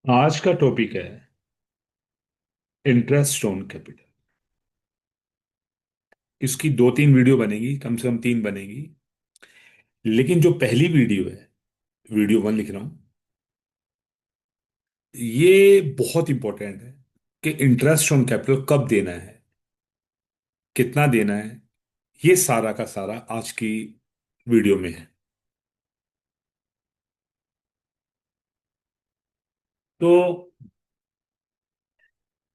आज का टॉपिक है इंटरेस्ट ऑन कैपिटल। इसकी दो तीन वीडियो बनेगी, कम से कम तीन बनेगी। लेकिन जो पहली वीडियो है, वीडियो वन लिख रहा हूं, ये बहुत इंपॉर्टेंट है कि इंटरेस्ट ऑन कैपिटल कब देना है, कितना देना है। ये सारा का सारा आज की वीडियो में है। तो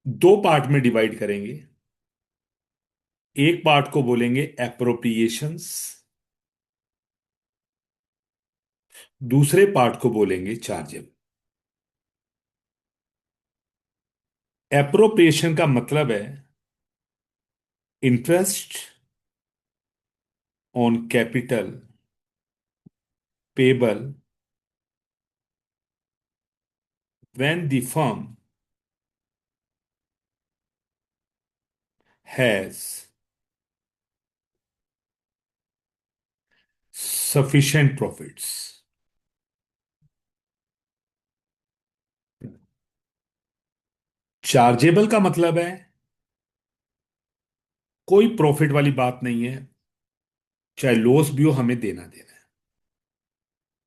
दो पार्ट में डिवाइड करेंगे। एक पार्ट को बोलेंगे एप्रोप्रिएशंस, दूसरे पार्ट को बोलेंगे चार्जेबल। एप्रोप्रिएशन का मतलब है interest on capital payable when the firm has sufficient profits। Chargeable का मतलब है कोई प्रॉफिट वाली बात नहीं है, चाहे लॉस भी हो हमें देना देना है।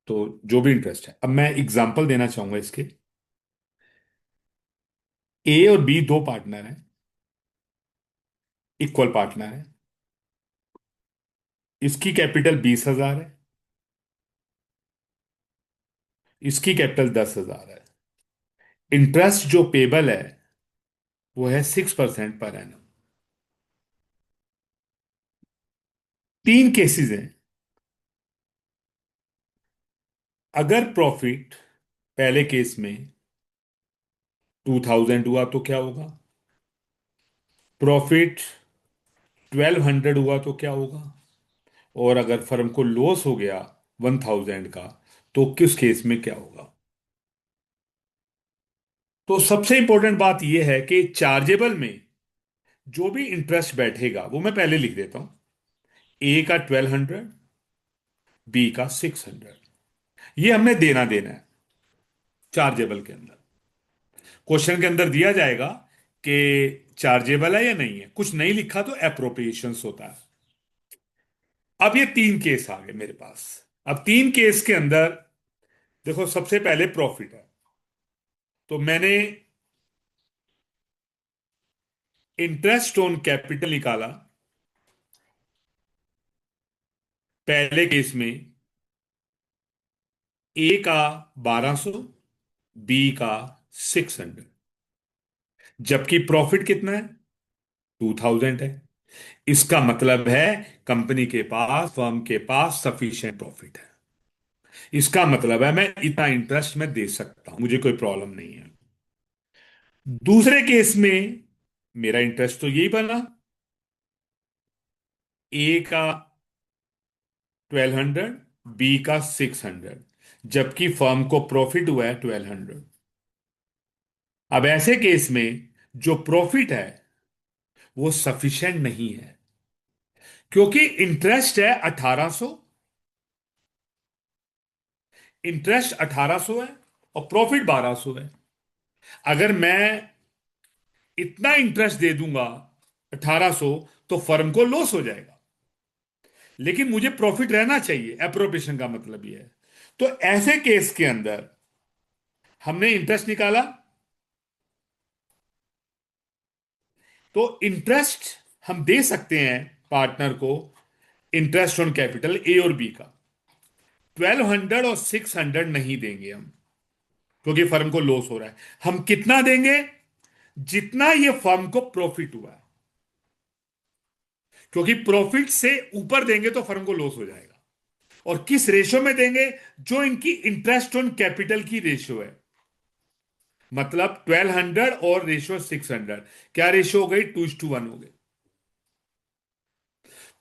तो जो भी इंटरेस्ट है, अब मैं एग्जांपल देना चाहूंगा इसके। ए और बी दो पार्टनर हैं, इक्वल पार्टनर है। इसकी कैपिटल 20,000 है, इसकी कैपिटल 10,000 है। इंटरेस्ट जो पेबल है वो है 6% पर एनम। तीन केसेस हैं। अगर प्रॉफिट पहले केस में 2,000 हुआ तो क्या होगा, प्रॉफिट 1,200 हुआ तो क्या होगा, और अगर फर्म को लॉस हो गया 1,000 का तो किस केस में क्या होगा। तो सबसे इंपॉर्टेंट बात यह है कि चार्जेबल में जो भी इंटरेस्ट बैठेगा वो मैं पहले लिख देता हूं। ए का 1,200, बी का 600, ये हमने देना देना है। चार्जेबल के अंदर क्वेश्चन के अंदर दिया जाएगा कि चार्जेबल है या नहीं है, कुछ नहीं लिखा तो अप्रोप्रिएशंस होता है। अब ये तीन केस आ गए मेरे पास। अब तीन केस के अंदर देखो, सबसे पहले प्रॉफिट है। तो मैंने इंटरेस्ट ऑन कैपिटल निकाला। पहले केस में ए का 1,200, बी का 600, जबकि प्रॉफिट कितना है, 2,000 है। इसका मतलब है कंपनी के पास, फर्म के पास सफिशिएंट प्रॉफिट है। इसका मतलब है मैं इतना इंटरेस्ट में दे सकता हूं, मुझे कोई प्रॉब्लम नहीं है। दूसरे केस में मेरा इंटरेस्ट तो यही बना, ए का 1,200, बी का 600, जबकि फर्म को प्रॉफिट हुआ है 1,200। अब ऐसे केस में जो प्रॉफिट है वो सफिशिएंट नहीं है, क्योंकि इंटरेस्ट है 1,800, इंटरेस्ट 1,800 है और प्रॉफिट 1,200 है। अगर मैं इतना इंटरेस्ट दे दूंगा 1,800 तो फर्म को लॉस हो जाएगा, लेकिन मुझे प्रॉफिट रहना चाहिए। एप्रोप्रिएशन का मतलब यह है। तो ऐसे केस के अंदर हमने इंटरेस्ट निकाला। तो इंटरेस्ट हम दे सकते हैं पार्टनर को, इंटरेस्ट ऑन कैपिटल ए और बी का 1,200 और 600 नहीं देंगे हम, क्योंकि फर्म को लॉस हो रहा है। हम कितना देंगे, जितना ये फर्म को प्रॉफिट हुआ है, क्योंकि प्रॉफिट से ऊपर देंगे तो फर्म को लॉस हो जाएगा। और किस रेशो में देंगे, जो इनकी इंटरेस्ट ऑन कैपिटल की रेशो है। मतलब 1,200 और रेशो 600, क्या रेशो हो गई, 2:1 हो गई।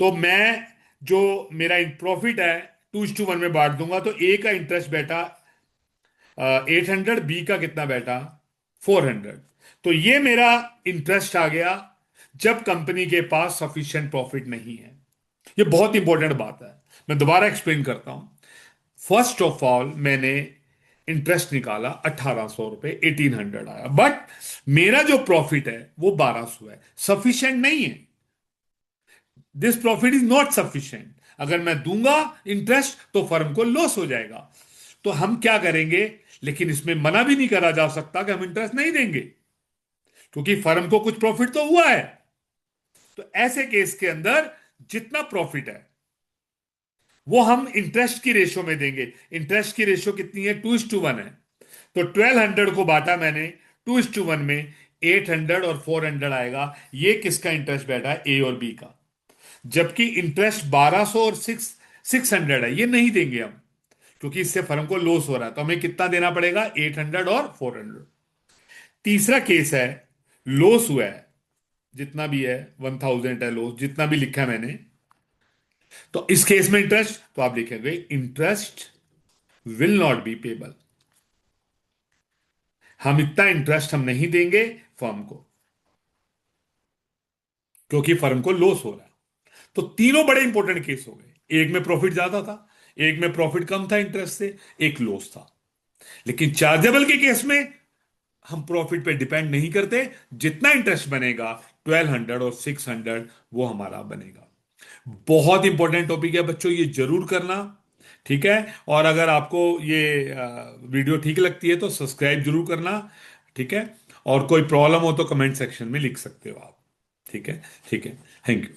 तो मैं जो मेरा प्रॉफिट है 2:1 में बांट दूंगा, तो ए का इंटरेस्ट बैठा 800, बी का कितना बैठा 400। तो ये मेरा इंटरेस्ट आ गया जब कंपनी के पास सफिशिएंट प्रॉफिट नहीं है। ये बहुत इंपॉर्टेंट बात है, मैं दोबारा एक्सप्लेन करता हूं। फर्स्ट ऑफ ऑल मैंने इंटरेस्ट निकाला 1800 रुपये, 1800 आया, बट मेरा जो प्रॉफिट है वो 1200 है। सफिशिएंट नहीं है। This profit is not sufficient. अगर मैं दूंगा इंटरेस्ट तो फर्म को लॉस हो जाएगा। तो हम क्या करेंगे? लेकिन इसमें मना भी नहीं करा जा सकता कि हम इंटरेस्ट नहीं देंगे, क्योंकि फर्म को कुछ प्रॉफिट तो हुआ है। तो ऐसे केस के अंदर जितना प्रॉफिट है वो हम इंटरेस्ट की रेशो में देंगे। इंटरेस्ट की रेशो कितनी है? 2:1 है। तो 1200 को बांटा मैंने 2:1 में, 800 और 400 आएगा। ये किसका इंटरेस्ट बैठा है? ए और बी का। जबकि इंटरेस्ट 1200 और 600 है, ये नहीं देंगे हम, क्योंकि इससे फर्म को लॉस हो रहा है। तो हमें कितना देना पड़ेगा? 800 और 400। तीसरा केस है, लॉस हुआ है, जितना भी है 1000 है लॉस, जितना भी लिखा है मैंने। तो इस केस में इंटरेस्ट, तो आप लिखेंगे interest will not be payable. हम इतना इंटरेस्ट हम नहीं देंगे फर्म को, क्योंकि फर्म को लॉस हो रहा है। तो तीनों बड़े इंपॉर्टेंट केस हो गए। एक में प्रॉफिट ज्यादा था, एक में प्रॉफिट कम था इंटरेस्ट से, एक लॉस था। लेकिन चार्जेबल के केस में हम प्रॉफिट पे डिपेंड नहीं करते। जितना इंटरेस्ट बनेगा 1200 और 600 वो हमारा बनेगा। बहुत इंपॉर्टेंट टॉपिक है बच्चों, ये जरूर करना। ठीक है। और अगर आपको ये वीडियो ठीक लगती है तो सब्सक्राइब जरूर करना। ठीक है। और कोई प्रॉब्लम हो तो कमेंट सेक्शन में लिख सकते हो आप। ठीक है। ठीक है। Thank you.